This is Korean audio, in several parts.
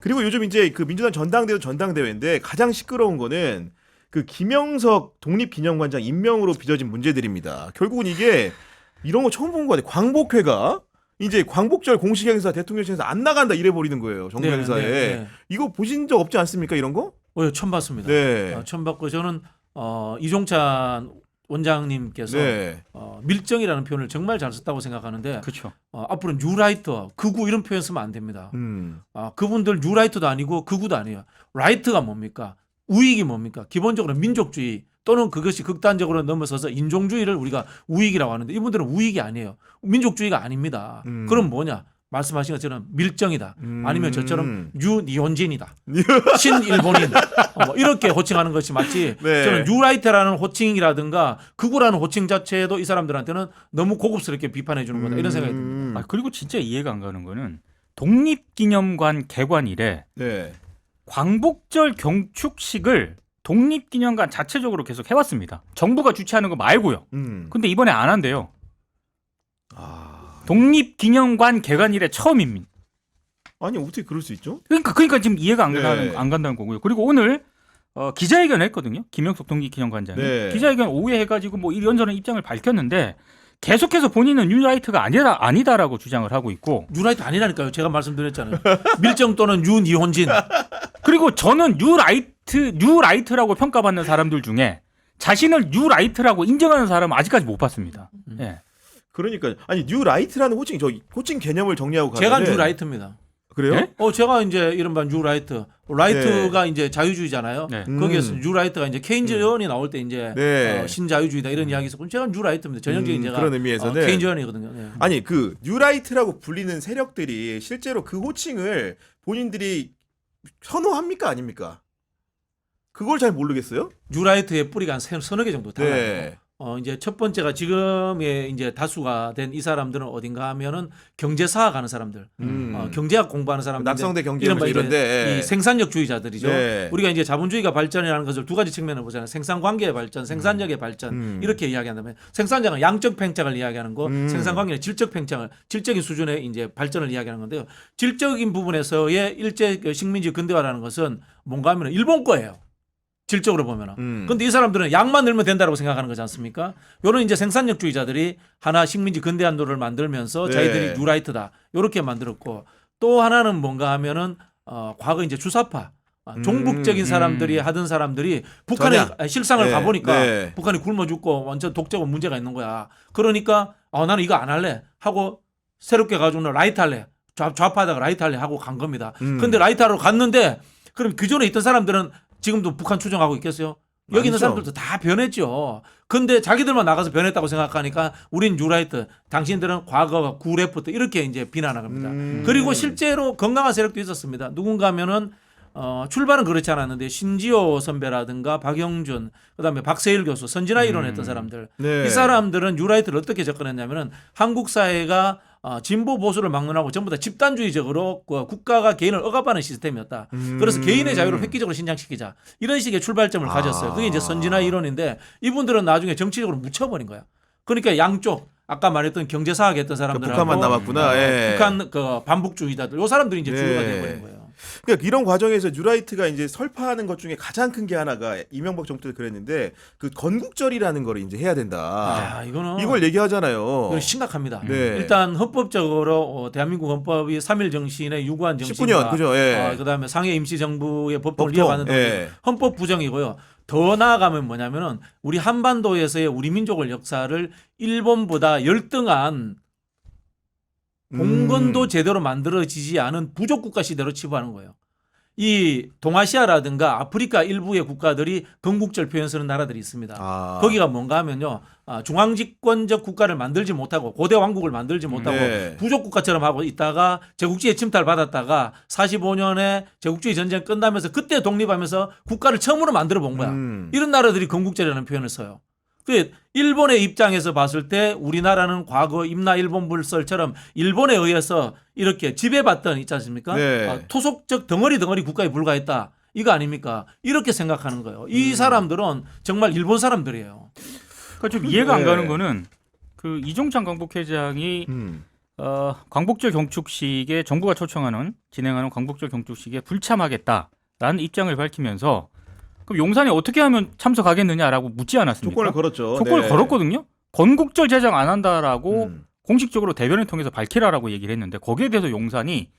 그리고 요즘 이제 그 민주당 전당대회 전당대회인데 가장 시끄러운 거는 그 김영석 독립기념관장 임명으로 빚어진 문제들입니다. 결국은 이게 이런 거 처음 본 거 같아요. 광복회가 이제 광복절 공식 행사 대통령실에서 안 나간다 이래 버리는 거예요. 정부 행사에. 네. 이거 보신 적 없지 않습니까? 이런 거? 처음 봤습니다. 네. 처음 봤고 저는 이종찬 원장님께서 네. 밀정이라는 표현을 정말 잘 썼다고 생각하는데 그렇죠. 앞으로는 뉴라이터, 극우 이런 표현 쓰면 안 됩니다. 그분들 뉴라이터도 아니고 극우도 아니에요. 라이트가 뭡니까? 우익이 뭡니까? 기본적으로 민족주의 또는 그것이 극단적으로 넘어서서 인종주의를 우리가 우익이라고 하는데 이분들은 우익이 아니에요. 민족주의가 아닙니다. 그럼 뭐냐? 말씀하신 것처럼 밀정이다. 아니면 저처럼 유니혼진이다. 신일본인. 뭐 이렇게 호칭하는 것이 맞지. 네. 저는 뉴라이트라는 호칭이라든가 극우라는 호칭 자체도 이 사람들한테는 너무 고급스럽게 비판해 주는 거다. 이런 생각이 듭니다. 그리고 진짜 이해가 안 가는 거는 독립기념관 개관 이래 네. 광복절 경축식을 독립기념관 자체적으로 계속 해왔습니다. 정부가 주최하는 거 말고요. 근데 이번에 안 한대요. 독립기념관 개관 이래 처음입니다. 아니 어떻게 그럴 수 있죠? 그러니까 지금 이해가 안, 네. 안 간다는 거고요. 그리고 오늘 기자회견을 했거든요. 김영석 독립기념관장이. 네. 기자회견 오후에 해가지고 뭐 이런저런 입장을 밝혔는데 계속해서 본인은 뉴라이트가 아니다라고 주장을 하고 있고. 뉴라이트 아니라니까요. 제가 말씀드렸잖아요. 밀정 또는 유니혼진. 그리고 저는 뉴라이트라고 평가받는 사람들 중에 자신을 뉴라이트라고 인정하는 사람은 아직까지 못 봤습니다. 예. 그러니까 아니 뉴라이트라는 호칭 개념을 정리하고 제가 가는데 뉴라이트입니다. 그래요? 네? 제가 이제 이른바 뉴라이트. 라이트가 이제 자유주의잖아요. 네. 거기에서 뉴라이트가 이제 케인즈언이 나올 때 이제 네. 신자유주의다 이런 이야기 있었고 제가 뉴라이트입니다. 전형적인 제가 그런 의미에서는 케인즈언이거든요. 네. 아니 그 뉴라이트라고 불리는 세력들이 실제로 그 호칭을 본인들이 선호합니까 아닙니까? 그걸 잘 모르겠어요. 뉴라이트의 뿌리가 한 서너 개 정도 달라요. 네. 이제 첫 번째가 지금의 이제 다수가 된 이 사람들은 어딘가 하면은 경제사학 하는 사람들, 경제학 공부하는 사람들, 낙성대 경제연구소 이런데 이 생산력주의자들이죠. 네. 우리가 이제 자본주의가 발전이라는 것을 두 가지 측면을 보잖아요. 생산관계의 발전, 생산력의 발전 이렇게 이야기한다면 생산자는 양적 팽창을 이야기하는 거, 생산관계는 질적 팽창을 질적인 수준의 이제 발전을 이야기하는 건데요. 질적인 부분에서의 일제 식민지 근대화라는 것은 뭔가 하면은 일본 거예요. 질적으로 보면은. 근데 이 사람들은 양만 늘면 된다고 생각하는 거지 않습니까? 요런 이제 생산력주의자들이 하나 식민지 근대한도를 만들면서 네. 자기들이 뉴라이트다. 요렇게 만들었고 또 하나는 뭔가 하면은 과거 이제 주사파 종북적인 사람들이 하던 사람들이 북한의 실상을 네. 가보니까 네. 북한이 굶어 죽고 완전 독재고 문제가 있는 거야. 그러니까 나는 이거 안 할래 하고 새롭게 가지고 라이트 할래. 좌파하다가 라이트 할래 하고 간 겁니다. 근데 라이트 하러 갔는데 그럼 그전에 있던 사람들은 지금도 북한 추종하고 있겠어요? 여기 있는 사람들도 다 변했죠. 근데 자기들만 나가서 변했다고 생각하니까 우린 뉴라이트, 당신들은 과거 구레프트 이렇게 이제 비난합니다. 그리고 실제로 건강한 세력도 있었습니다. 누군가 하면은 출발은 그렇지 않았는데 신지호 선배라든가 박영준, 그다음에 박세일 교수, 선진화 이론했던 사람들. 네. 이 사람들은 뉴라이트를 어떻게 접근했냐면은 한국 사회가 진보 보수를 막론하고 전부 다 집단주의적으로 국가가 개인을 억압하는 시스템이었다. 그래서 개인의 자유를 획기적으로 신장시키자. 이런 식의 출발점을 가졌어요. 그게 이제 선진화 이론인데 이분들은 나중에 정치적으로 묻혀버린 거야. 그러니까 양쪽 아까 말했던 경제사학 했던 사람들하고 북한만 남았구나. 예. 북한 반북주의자들 요 사람들이 이제 주요가 네. 되어버린 거예요. 그러니까 이런 과정에서 뉴라이트가 이제 설파하는 것 중에 가장 큰 게 하나가 이명박 정부 때 그랬는데 그 건국절이라는 걸 이제 해야 된다. 이거는 이걸 얘기하잖아요. 이건 심각합니다. 네. 일단 헌법적으로 대한민국 헌법이 3.1 정신의 유구한 정신과 19년 그죠? 예. 그다음에 상해 임시정부의 법통을 법통, 이어가는 예. 헌법 부정이고요. 더 나아가면 뭐냐면은 우리 한반도에서의 우리 민족의 역사를 일본보다 열등한 봉건도 제대로 만들어지지 않은 부족국가 시대로 치부하는 거예요. 이 동아시아라든가 아프리카 일부의 국가들이 건국절 표현 쓰는 나라들이 있습니다. 거기가 뭔가 하면요. 중앙집권적 국가를 만들지 못하고 고대 왕국을 만들지 못하고 네. 부족국가처럼 하고 있다가 제국주의 침탈 받았다가 45년에 제국주의 전쟁 끝나면서 그때 독립하면서 국가를 처음으로 만들어 본 거야. 이런 나라들이 건국절이라는 표현을 써요. 그 일본의 입장에서 봤을 때 우리나라는 과거 임나 일본 불설처럼 일본에 의해서 이렇게 지배받던 있지 않습니까? 네. 토속적 덩어리 국가에 불과했다. 이거 아닙니까? 이렇게 생각하는 거예요. 이 사람들은 정말 일본 사람들이에요. 그러니까 좀 이해가 안 네. 가는 거는 그 이종찬 광복회장이 광복절 경축식에 정부가 초청하는 진행하는 광복절 경축식에 불참하겠다라는 입장을 밝히면서 그럼 용산에 어떻게 하면 참석하겠느냐라고 묻지 않았습니까? 조건을 걸었죠. 조건을 네. 걸었거든요. 건국절 제정 안 한다라고 음. 공식적으로 대변을 통해서 밝히라라고 얘기를 했는데 거기에 대해서 용산이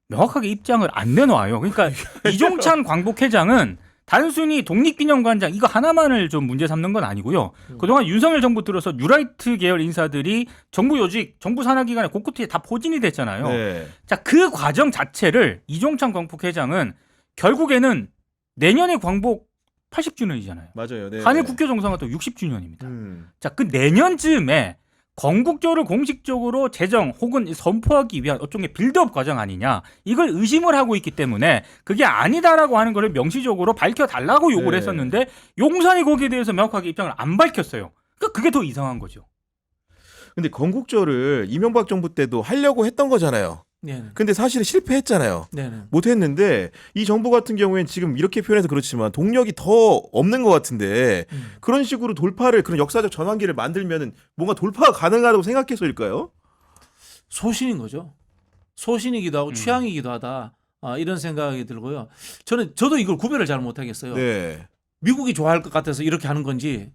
명확하게 입장을 안 내놓아요. 그러니까 이종찬 광복회장은 단순히 독립기념관장 이거 하나만을 좀 문제 삼는 건 아니고요. 그동안 윤석열 정부 들어서 뉴라이트 계열 인사들이 정부 요직, 정부 산하기관에 곳곳에 다 포진이 됐잖아요. 네. 자, 그 과정 자체를 이종찬 광복회장은 결국에는 내년에 광복 80주년이잖아요. 맞아요. 네. 한일 국교 정상화 또 60주년입니다. 음. 자, 그 내년쯤에 건국절을 공식적으로 제정 혹은 선포하기 위한 어종의 빌드업 과정 아니냐 이걸 의심을 하고 있기 때문에 그게 아니다라고 하는 것을 명시적으로 밝혀달라고 요구를 네. 했었는데 용산이 거기에 대해서 명확하게 입장을 안 밝혔어요. 그러니까 그게 더 이상한 거죠. 근데 건국절을 이명박 정부 때도 하려고 했던 거잖아요. 네. 근데 사실은 실패했잖아요. 네. 못했는데 이 정부 같은 경우에는 지금 이렇게 표현해서 그렇지만 동력이 더 없는 것 같은데 그런 식으로 돌파를 그런 역사적 전환기를 만들면은 뭔가 돌파가 가능하다고 생각해서일까요? 소신인 거죠. 소신이기도 하고 취향이기도 하다. 이런 생각이 들고요. 저도 이걸 구별을 잘 못하겠어요. 네. 미국이 좋아할 것 같아서 이렇게 하는 건지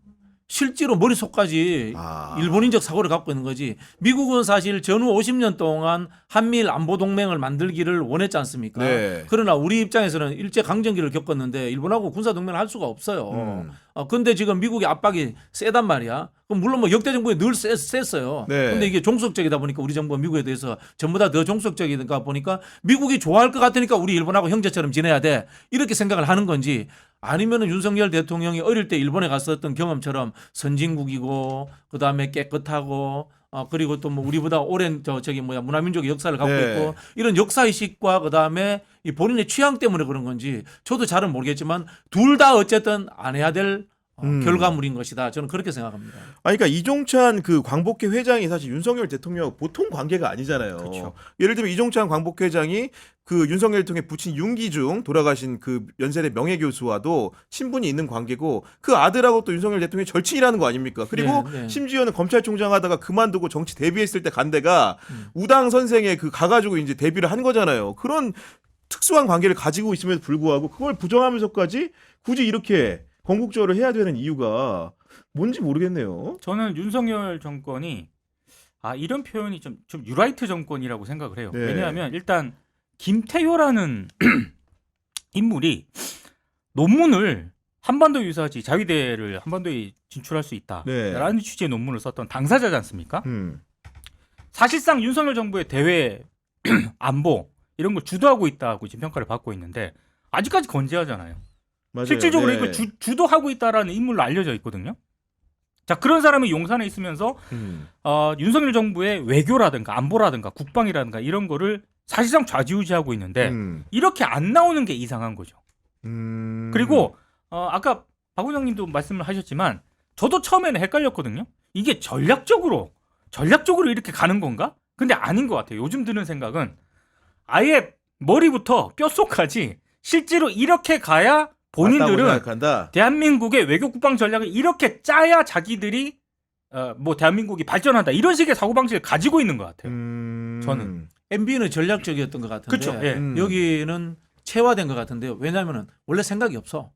실제로 머릿속까지 일본인적 사고를 갖고 있는 거지. 미국은 사실 전후 50년 동안 한미일 안보 동맹을 만들기를 원했지 않습니까? 네. 그러나 우리 입장에서는 일제 강점기를 겪었는데 일본하고 군사 동맹을 할 수가 없어요. 음. 근데 지금 미국의 압박이 세단 말이야. 그럼 물론 뭐 역대 정부에 늘 셌어요. 네. 근데 이게 종속적이다 보니까 우리 정부가 미국에 대해서 전부 다 더 종속적이다 보니까 미국이 좋아할 것 같으니까 우리 일본하고 형제처럼 지내야 돼. 이렇게 생각을 하는 건지 아니면은 윤석열 대통령이 어릴 때 일본에 갔었던 경험처럼 선진국이고 그다음에 깨끗하고 그리고 또 뭐 우리보다 오랜 문화민족의 역사를 갖고 네. 있고 이런 역사의식과 그다음에 이 본인의 취향 때문에 그런 건지 저도 잘은 모르겠지만 둘 다 어쨌든 안 해야 될 결과물인 것이다. 저는 그렇게 생각합니다. 그러니까 이종찬 그 광복회 회장이 사실 윤석열 대통령 보통 관계가 아니잖아요. 그렇죠. 예를 들면 이종찬 광복회장이 그 윤석열 대통령의 부친 윤기중 돌아가신 그 연세대 명예교수와도 친분이 있는 관계고 그 아들하고 또 윤석열 대통령의 절친이라는 거 아닙니까? 그리고 네, 네. 심지어는 검찰총장 하다가 그만두고 정치 데뷔했을 때 간 데가 우당 선생에 그 가가지고 이제 데뷔를 한 거잖아요. 그런 특수한 관계를 가지고 있음에도 불구하고 그걸 부정하면서까지 굳이 이렇게 건국절을 해야 되는 이유가 뭔지 모르겠네요. 저는 윤석열 정권이 이런 표현이 좀 뉴라이트 정권이라고 생각을 해요. 네. 왜냐하면 일단 김태효라는 인물이 논문을 한반도 유사지 자위대를 한반도에 진출할 수 있다라는 네. 취지의 논문을 썼던 당사자지 않습니까? 음. 사실상 윤석열 정부의 대외 안보 이런 걸 주도하고 있다고 지금 평가를 받고 있는데 아직까지 건재하잖아요. 맞아요. 실질적으로 네. 이걸 주도하고 있다라는 인물로 알려져 있거든요. 자, 그런 사람이 용산에 있으면서 윤석열 정부의 외교라든가 안보라든가 국방이라든가 이런 거를 사실상 좌지우지하고 있는데 이렇게 안 나오는 게 이상한 거죠. 그리고 아까 박 의장님도 말씀을 하셨지만 저도 처음에는 헷갈렸거든요. 이게 전략적으로 이렇게 가는 건가? 근데 아닌 것 같아요. 요즘 드는 생각은 아예 머리부터 뼛속까지 실제로 이렇게 가야 본인들은 생각한다. 대한민국의 외교 국방 전략을 이렇게 짜야 자기들이 뭐 대한민국이 발전한다 이런 식의 사고방식을 가지고 있는 것 같아요. 저는. MB는 전략적이었던 것 같은데 그렇죠. 예. 여기는 체화된 것 같은데요. 왜냐하면 원래 생각이 없어.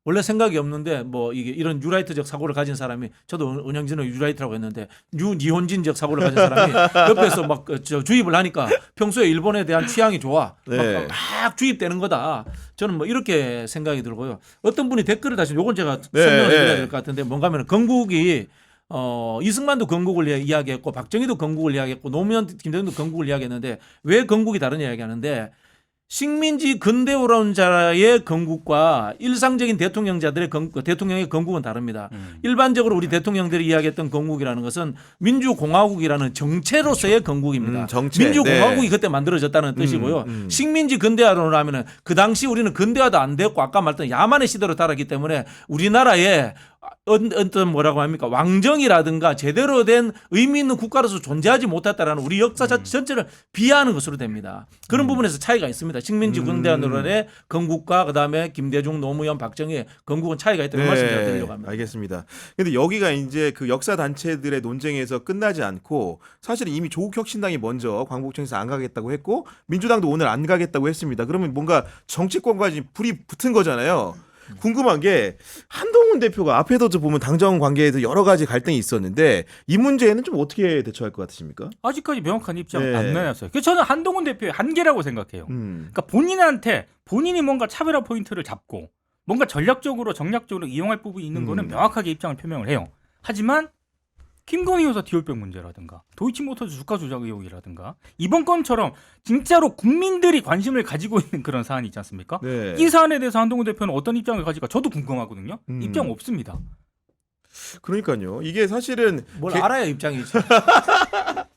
원래 생각이 없는데 뭐 이게 이런 뉴라이트적 사고를 가진 사람이 저도 은영진은 뉴라이트라고 했는데 뉴니혼진적 사고를 가진 사람이 옆에서 막 주입을 하니까 평소에 일본에 대한 취향이 좋아. 네. 막 주입되는 거다. 저는 뭐 이렇게 생각이 들고요. 어떤 분이 댓글을 다시 요건 제가 네, 설명을 네. 드려야 될 것 같은데 뭔가 하면 건국이 이승만도 건국을 이야기했고 박정희도 건국을 이야기했고 노무현 김대중도 건국을 이야기했는데 왜 건국이 다른 이야기하는데 식민지 근대화론자의 건국과 일상적인 대통령자들의 대통령의 건국은 다릅니다. 일반적으로 우리 대통령들이 이야기했던 건국이라는 것은 민주공화국이라는 정체로서의 건국입니다. 정체. 민주공화국이 네. 그때 만들어졌다는 뜻이고요. 식민지 근대화론을 하면은 그 당시 우리는 근대화도 안 됐고 아까 말했던 야만의 시대로 달았기 때문에 우리나라에 어떤 뭐라고 합니까? 왕정이라든가 제대로 된 의미 있는 국가로서 존재하지 못했다라는 우리 역사 전체를 비하하는 것으로 됩니다. 그런 부분에서 차이가 있습니다. 식민지 군대원의 건국과 그다음에 김대중, 노무현, 박정희 건국은 차이가 있다는 말씀 제가 드리려고 합니다. 알겠습니다. 근데 여기가 이제 그 역사 단체들의 논쟁에서 끝나지 않고 사실은 이미 조국 혁신당이 먼저 광복청에서 안 가겠다고 했고 민주당도 오늘 안 가겠다고 했습니다. 그러면 뭔가 정치권과 지금 불이 붙은 거잖아요. 궁금한 게 한동훈 대표가 앞에도 보면 당정 관계에도 여러 가지 갈등이 있었는데 이 문제에는 좀 어떻게 대처할 것 같으십니까? 아직까지 명확한 입장을 네. 안 내놨어요. 그래서 저는 한동훈 대표의 한계라고 생각해요. 그러니까 본인한테 본인이 뭔가 차별화 포인트를 잡고 뭔가 전략적으로 정략적으로 이용할 부분이 있는 거는 명확하게 입장을 표명을 해요. 하지만 김건희 여사 디올백 문제라든가 도이치모터스 주가 조작 의혹이라든가 이번 건처럼 진짜로 국민들이 관심을 가지고 있는 그런 사안이 있지 않습니까? 네. 이 사안에 대해서 한동훈 대표는 어떤 입장을 가질까 저도 궁금하거든요. 입장 없습니다. 그러니까요. 이게 사실은 뭘 알아야 입장이지.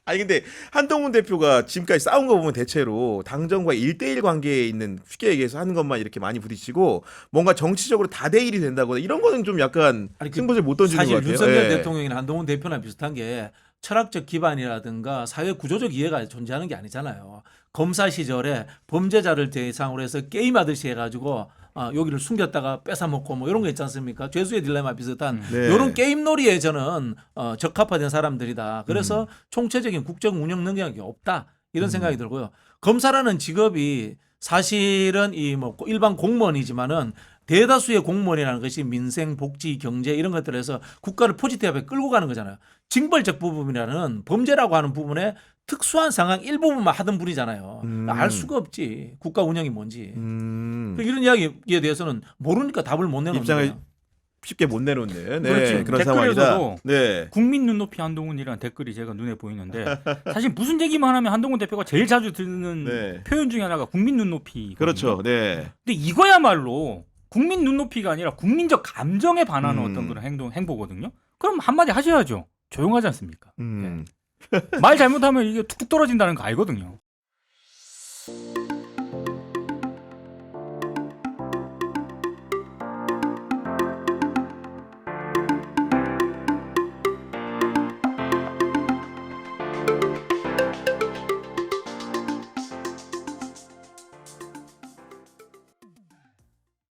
아니 근데 한동훈 대표가 지금까지 싸운 거 보면 대체로 당정과 1대1 관계에 있는 쉽게 얘기해서 하는 것만 이렇게 많이 부딪히고 뭔가 정치적으로 다대일이 된다거나 이런 거는 좀 약간 승부를 못 던지는 것 사실 같아요. 윤석열 예. 대통령이나 한동훈 대표나 비슷한 게 철학적 기반이라든가 사회 구조적 이해가 존재하는 게 아니잖아요. 검사 시절에 범죄자를 대상으로 해서 게임하듯이 해가지고 여기를 숨겼다가 뺏어먹고 뭐 이런 거 있지 않습니까? 죄수의 딜레마 비슷한 네. 이런 게임놀이에 저는 적합화된 사람들이다. 그래서 총체적인 국정 운영 능력이 없다. 이런 생각이 들고요. 검사라는 직업이 사실은 이 뭐 일반 공무원이지만은 대다수의 공무원이라는 것이 민생, 복지, 경제 이런 것들에서 국가를 포지티브하게 끌고 가는 거잖아요. 징벌적 부분이라는 범죄라고 하는 부분에 특수한 상황 일부분만 하던 분이잖아요. 알 수가 없지. 국가 운영이 뭔지. 이런 이야기에 대해서는 모르니까 답을 못 내놓는 입장을 거예요. 쉽게 못 내놓는 그렇지. 그런 상황이다. 댓글에서도 네. 국민 눈높이 한동훈이라는 댓글이 제가 눈에 보이는데 사실 무슨 얘기만 하면 한동훈 대표가 제일 자주 듣는 네. 표현 중에 하나가 국민 눈높이. 그렇죠. 네. 근데 이거야말로 국민 눈높이가 아니라 국민적 감정에 반하는 어떤 그런 행보거든요. 그럼 한마디 하셔야죠. 조용하지 않습니까? 말 잘못하면 이게 툭툭 떨어진다는 거 알거든요.